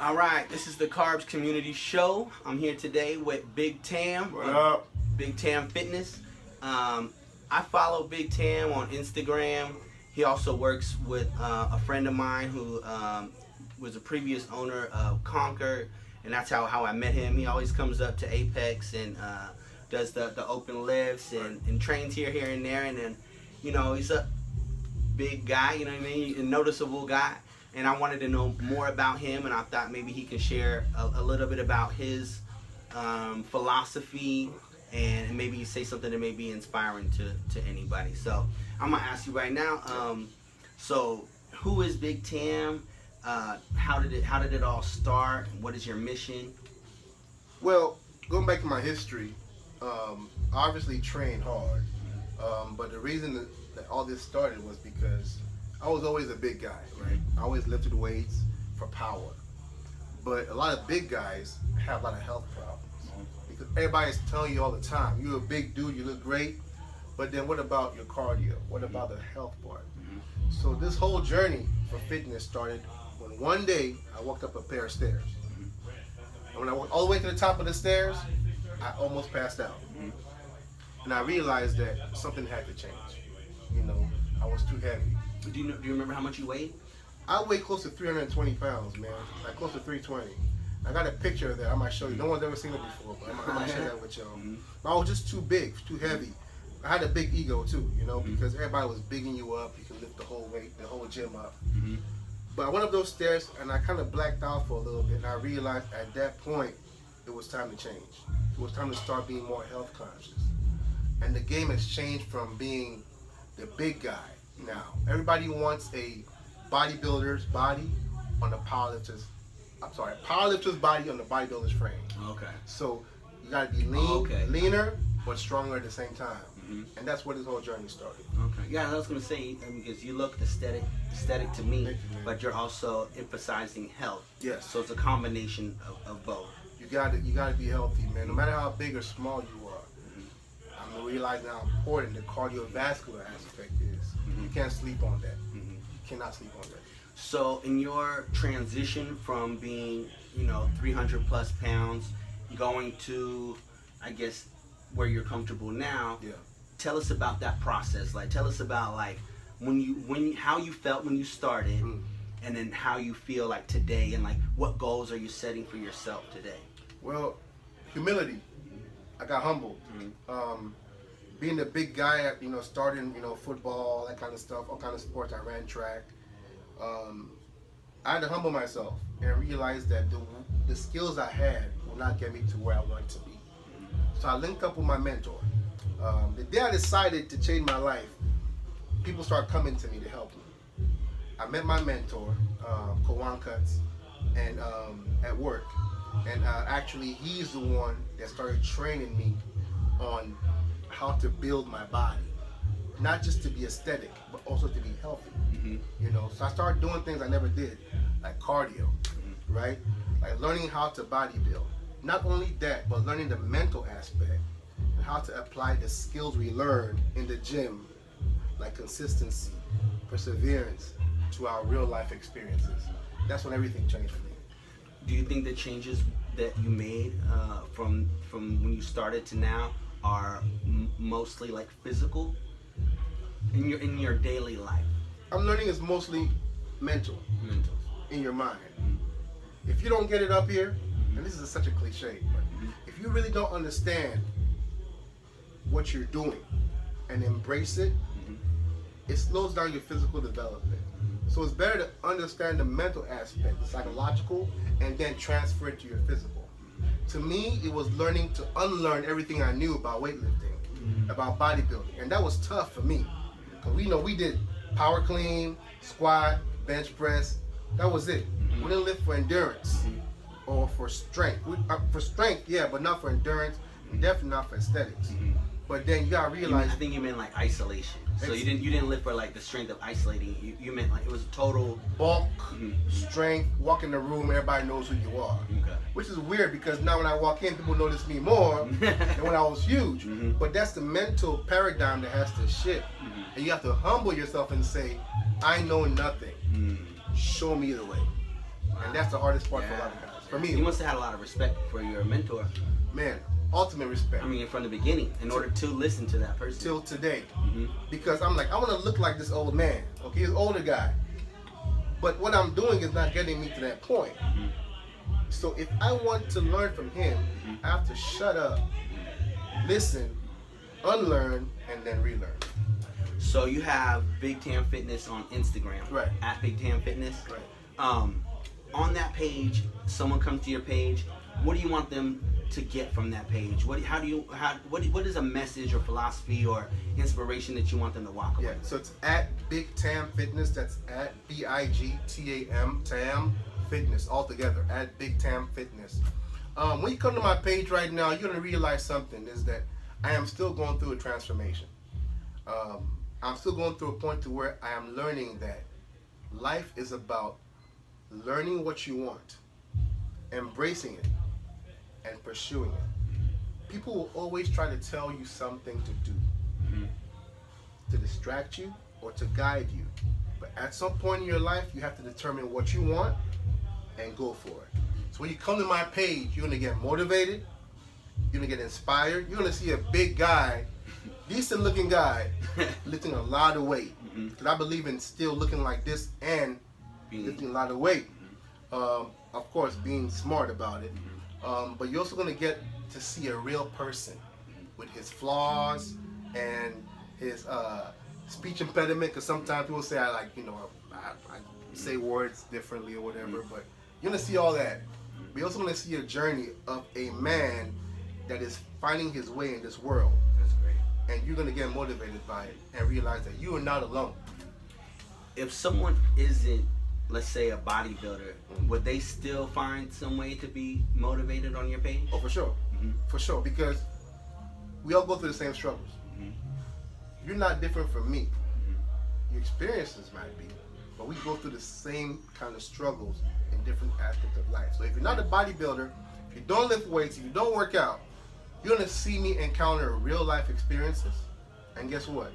All right, this is the Carbs Community Show. I'm here today with Big Tam. What up? Big Tam Fitness. I follow Big Tam on Instagram. He also works with a friend of mine who was a previous owner of Concord, and that's how I met him. He always comes up to Apex and does the open lifts and trains here and there, and then, you know, he's a big guy, you know what I mean, a noticeable guy. And I wanted to know more about him, and I thought maybe he could share a little bit about his philosophy, and maybe say something that may be inspiring to anybody. So I'm gonna ask you right now. So who is Big Tam? How did it all start? What is your mission? Well, going back to my history, I obviously trained hard, but the reason that all this started was because I was always a big guy, right? I always lifted weights for power. But a lot of big guys have a lot of health problems. Because everybody's telling you all the time, you're a big dude, you look great, but then what about your cardio? What about the health part? So this whole journey for fitness started when one day I walked up a pair of stairs. And when I went all the way to the top of the stairs, I almost passed out. And I realized that something had to change. You know, I was too heavy. Do you remember how much you weighed? I weigh close to 320 pounds, man. Like close to 320. I got a picture of that. I might show you. No one's ever seen it before, but I might share that with y'all. I was just too big, too heavy. I had a big ego too, you know, because everybody was bigging you up. You can lift the whole weight, the whole gym up. But I went up those stairs and I kind of blacked out for a little bit, and I realized at that point it was time to change. It was time to start being more health conscious. And the game has changed from being the big guy. Now, everybody wants a bodybuilder's body on the powerlifter's, powerlifter's body on the bodybuilder's frame. Okay. So you gotta be lean, leaner, but stronger at the same time. And that's where this whole journey started. Okay. Yeah, I was gonna say, because you look aesthetic to me, Thank you, man. but you're also emphasizing health. Yes. So it's a combination of both. You gotta be healthy, man. No matter how big or small you are. I'm realizing how important the cardiovascular aspect is. You can't sleep on that. You cannot sleep on that. So in your transition from being, 300 plus pounds, going to, I guess, where you're comfortable now, tell us about that process. Like, tell us about how you felt when you started, and then how you feel like today, and like what goals are you setting for yourself today? Well, humility. I got humbled. Being a big guy, starting, football, that kind of stuff, all kind of sports. I ran track. I had to humble myself and realize that the skills I had will not get me to where I wanted to be. So I linked up with my mentor. The day I decided to change my life, people started coming to me to help me. I met my mentor, Kawan Cuts, and at work. And actually, he's the one that started training me on how to build my body, not just to be aesthetic, but also to be healthy. So I started doing things I never did, like cardio, right? Like learning how to body build. Not only that, but learning the mental aspect and how to apply the skills we learned in the gym, like consistency, perseverance, to our real life experiences. That's when everything changed for me. Do you think the changes that you made from when you started to now are mostly like physical in your daily life? I'm learning it's mostly mental, in your mind. If you don't get it up here, and this is such a cliche, but if you really don't understand what you're doing and embrace it, it slows down your physical development. So it's better to understand the mental aspect, the psychological, and then transfer it to your physical. To me, it was learning to unlearn everything I knew about weightlifting, about bodybuilding, and that was tough for me. Because we did power clean, squat, bench press. That was it. We didn't lift for endurance or for strength. For strength, yeah, but not for endurance. Definitely not for aesthetics. But then you gotta realize. I think you meant like isolation. So you didn't live for like the strength of isolating. You meant like it was a total bulk, strength. Walk in the room, everybody knows who you are. Which is weird because now when I walk in, people notice me more than when I was huge. But that's the mental paradigm that has to shift, and you have to humble yourself and say, "I know nothing. Show me the way." And that's the hardest part for a lot of guys. For me, you must have had a lot of respect for your mentor. man, ultimate respect. I mean, from the beginning, in order to listen to that person. Till today. Mhm. Because I'm like, I want to look like this old man. Okay, he's an older guy. But what I'm doing is not getting me to that point. Mhm. So if I want to learn from him, I have to shut up, listen, unlearn, and then relearn. So you have Big Tam Fitness on Instagram, Right. At Big Tam Fitness. Right. On that page, someone comes to your page. What do you want them to get from that page? What is a message or philosophy or inspiration that you want them to walk away? Yeah, so it's at Big Tam Fitness. That's at BIGTAM, Tam Fitness, all together, at Big Tam Fitness. When you come to my page right now, you're going to realize something, is that I am still going through a transformation. I'm still going through a point to where I am learning that life is about learning what you want, embracing it, and pursuing it. People will always try to tell you something to do, to distract you or to guide you. But at some point in your life, you have to determine what you want and go for it. So when you come to my page, you're gonna get motivated, you're gonna get inspired, you're gonna see a big guy, decent looking guy, lifting a lot of weight. Because I believe in still looking like this and lifting a lot of weight. Of course, being smart about it. But you're also going to get to see a real person with his flaws and his speech impediment. Because sometimes people say I say words differently or whatever. But you're going to see all that. But you're also going to see a journey of a man that is finding his way in this world. That's great. And you're going to get motivated by it and realize that you are not alone. If someone isn't, let's say, a bodybuilder, would they still find some way to be motivated on your page? Oh, for sure. For sure. Because we all go through the same struggles. You're not different from me. Your experiences might be, but we go through the same kind of struggles in different aspects of life. So if you're not a bodybuilder, if you don't lift weights, if you don't work out, you're going to see me encounter real life experiences. And guess what?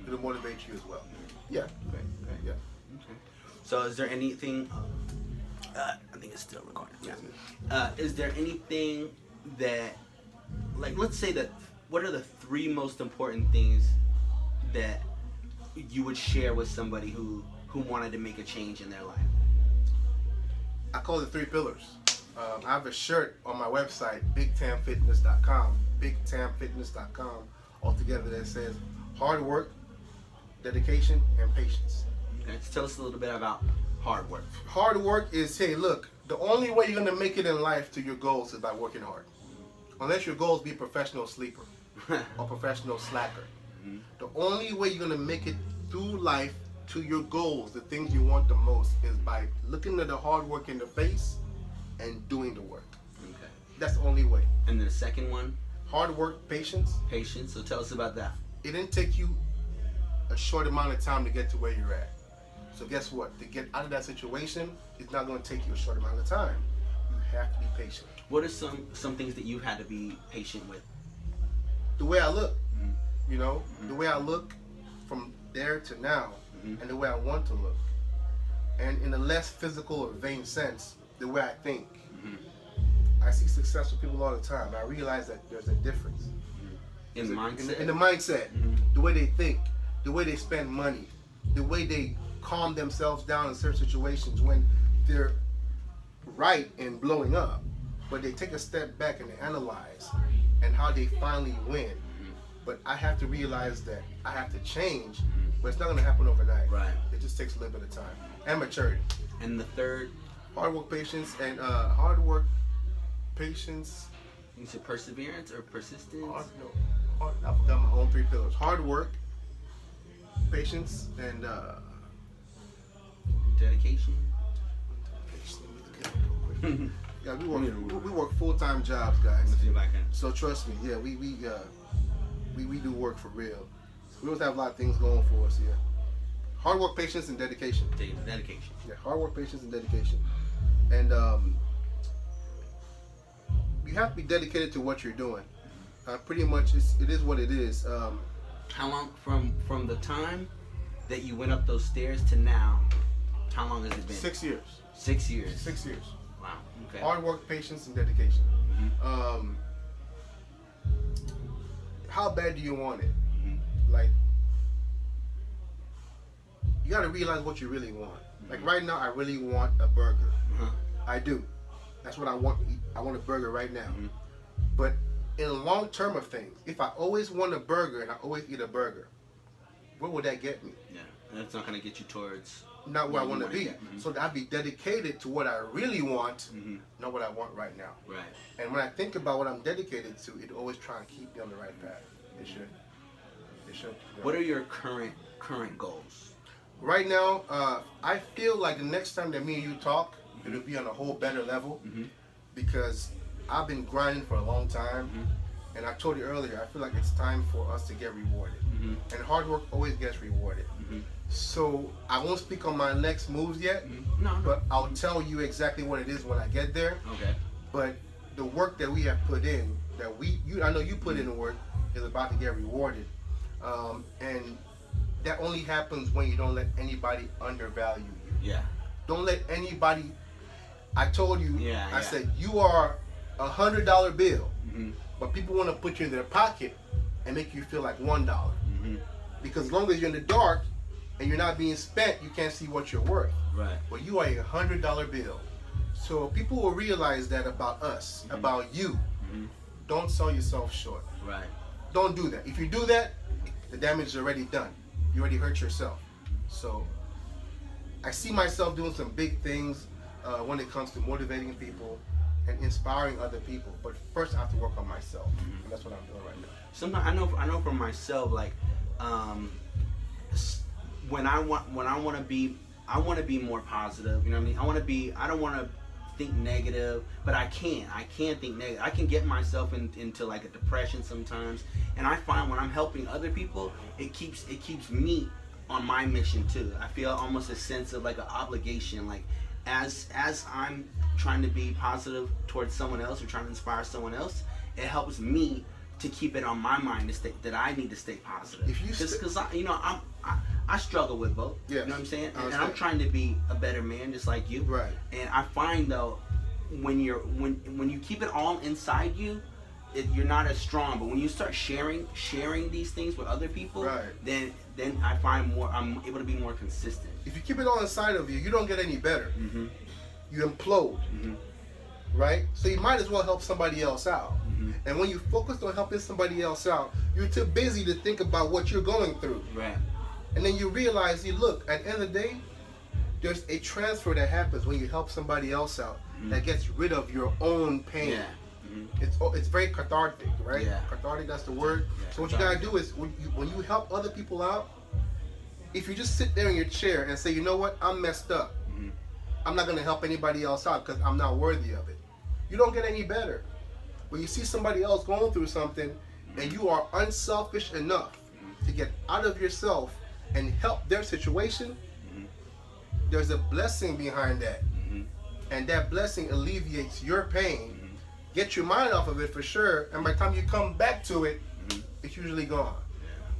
It'll motivate you as well. Yeah. Okay. Yeah. So is there anything, I think it's still recording. Yeah. Is there anything that, like, let's say that, what are the 3 most important things that you would share with somebody who wanted to make a change in their life? I call it 3 pillars. I have a shirt on my website, BigTamFitness.com, BigTamFitness.com, altogether, that says hard work, dedication, and patience. Okay. So tell us a little bit about hard work. Hard work is, hey, look, the only way you're going to make it in life to your goals is by working hard. Unless your goals be professional sleeper or professional slacker. The only way you're going to make it through life to your goals, the things you want the most, is by looking at the hard work in the face and doing the work. Okay. That's the only way. And then the second one? Hard work, patience. Patience. So tell us about that. It didn't take you a short amount of time to get to where you're at. So guess what? To get out of that situation, it's not going to take you a short amount of time. You have to be patient. What are some things that you've had to be patient with? The way I look, you know, the way I look from there to now, and the way I want to look. And in a less physical or vain sense, the way I think. I see successful people all the time. I realize that there's a difference. In mindset? In the mindset, the way they think, the way they spend money, the way they calm themselves down in certain situations when they're right in blowing up, but they take a step back and they analyze and how they finally win. But I have to realize that I have to change, but it's not going to happen overnight. Right. It just takes a little bit of time and maturity. And the third? Hard work, patience, and hard work, patience. You said perseverance or persistence? I forgot my own 3 pillars. Hard work, patience, and dedication. Yeah, we work full-time jobs, guys. Let's see if I can. So trust me, yeah, we do work for real. We don't have a lot of things going for us here. Hard work, patience, and dedication. Dedication. Yeah, hard work, patience, and dedication. And you have to be dedicated to what you're doing. Pretty much, it is what it is. How long from the time that you went up those stairs to now? How long has it been? 6 years. 6 years. 6 years. Wow. Okay. Hard work, patience, and dedication. Mhm. How bad do you want it? Mhm. Like, you got to realize what you really want. Like right now, I really want a burger. Uh-huh. I do. That's what I want. I want a burger right now. Mhm. But in the long term of things, if I always want a burger and I always eat a burger, where would that get me? Yeah. That's not gonna get you towards. Not where I you want to wanna be. get. Mhm. So I'd be dedicated to what I really want, Mhm. not what I want right now. Right. And when I think about what I'm dedicated to, it always try and keep me on the right path. It should. It should. You know. What are your current goals? Right now, I feel like the next time that me and you talk, it'll be on a whole better level Mhm. because I've been grinding for a long time. Mhm. And I told you earlier, I feel like it's time for us to get rewarded. Mhm. And hard work always gets rewarded. Mhm. So I won't speak on my next moves yet, Mhm. No. but I'll tell you exactly what it is when I get there. Okay. But the work that we have put in, I know you put in the work, is about to get rewarded. And that only happens when you don't let anybody undervalue you. Yeah. Don't let anybody. I told you. Yeah, I yeah. said you are $100 bill, Mhm. but people want to put you in their pocket and make you feel like $1. Mhm. Because as long as you're in the dark and you're not being spent, you can't see what you're worth. Right. But you are a $100 bill. So people will realize that about us, about you. Mhm. Don't sell yourself short. Right. Don't do that. If you do that, the damage is already done. You already hurt yourself. So I see myself doing some big things when it comes to motivating people and inspiring other people. But first, I have to work on myself, and that's what I'm doing right now. Sometimes I know for myself, like, when I want to be more positive. You know what I mean? I don't want to think negative, but I can't think negative. I can get myself into like a depression sometimes, and I find when I'm helping other people, it keeps me on my mission too. I feel almost a sense of like an obligation, like as I'm trying to be positive towards someone else or trying to inspire someone else, it helps me to keep it on my mind that I need to stay positive. If you just because I struggle with both. Yes, You know what I'm saying? I And I'm understand. trying to be a better man, just like you. Right. And I find though, when you keep it all inside you, you're not as strong. But when you start sharing these things with other people, Right. then I find I'm able to be more consistent. If you keep it all inside of you, you don't get any better. Mm-hmm. You implode, Mm-hmm. right? So you might as well help somebody else out. Mm-hmm. And when you focus on helping somebody else out, you're too busy to think about what you're going through. Right. And then you realize, look, at the end of the day, there's a transfer that happens when you help somebody else out that gets rid of your own pain. Yeah. Mm-hmm. It's very cathartic, right? Yeah. Cathartic, that's the word. Yeah, So what you gotta do is when you help other people out, if you just sit there in your chair and say, you know what, I'm messed up. Mhm. I'm not gonna help anybody else out because I'm not worthy of it. You don't get any better. When you see somebody else going through something and you are unselfish enough to get out of yourself and help their situation, there's a blessing behind that. Mm-hmm. And that blessing alleviates your pain, get your mind off of it for sure, and by the time you come back to it, it's usually gone.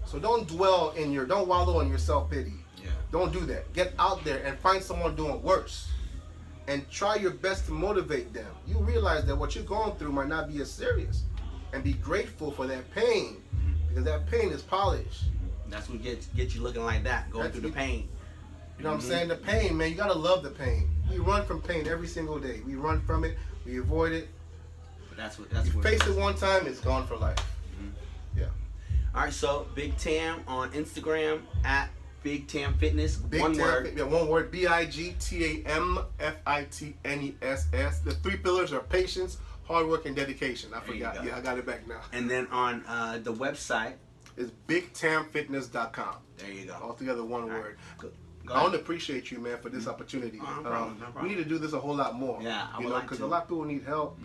So don't don't wallow in your self-pity. Yeah. Don't do that. Get out there and find someone doing worse. And try your best to motivate them. You realize that what you're going through might not be as serious. And be grateful for that pain. Because that pain is polished. That's what gets you looking like that, going That's through the it. pain. You know what I'm saying? The pain, man, you gotta love the pain. We run from pain every single day. We run from it, we avoid it. But that's You what face it one time, it's gone for life. Yeah. All right, so Big Tam on Instagram at Big Tam Fitness. One word. Yeah, one word. BIGTAMFITNESS. The 3 pillars are patience, hard work, and dedication. I There you forgot. go. Yeah, I got it back now. And then on the website, It's BigTamFitness.com. there you go. All together, one All right. word. Go I want ahead. to appreciate you, man, for this opportunity. Oh, no problem, no problem. We need to do this a whole lot more. Yeah, I would like because to. a lot of people need help.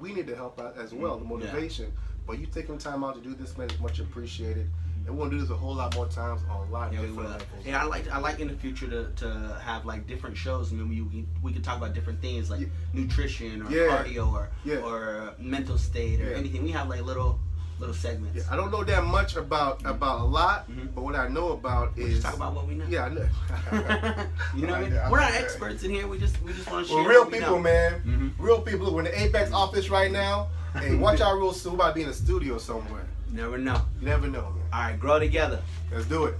We need to help out as well, the motivation. But you taking time out to do this, man, is much appreciated. And we're gonna do this a whole lot more times on a lot of Yeah, we different will. levels. Yeah, I like in the future to have like different shows. I mean, we could talk about different things like nutrition or Yeah. cardio Yeah. or mental state or Yeah. anything. We have like little little segments. Yeah, I don't know that much about a lot, Mhm. but what I know about We is just talk about what we know. Yeah, I know. You know what I mean? I We're like not that. experts in here. We just want to share. We're real what we people, know. man. Mhm. Real people. Look, we're in the Apex office right now. Hey, watch our real soon. We about to be in a studio somewhere. You never know. You never know, man. All right, grow together. Let's do it.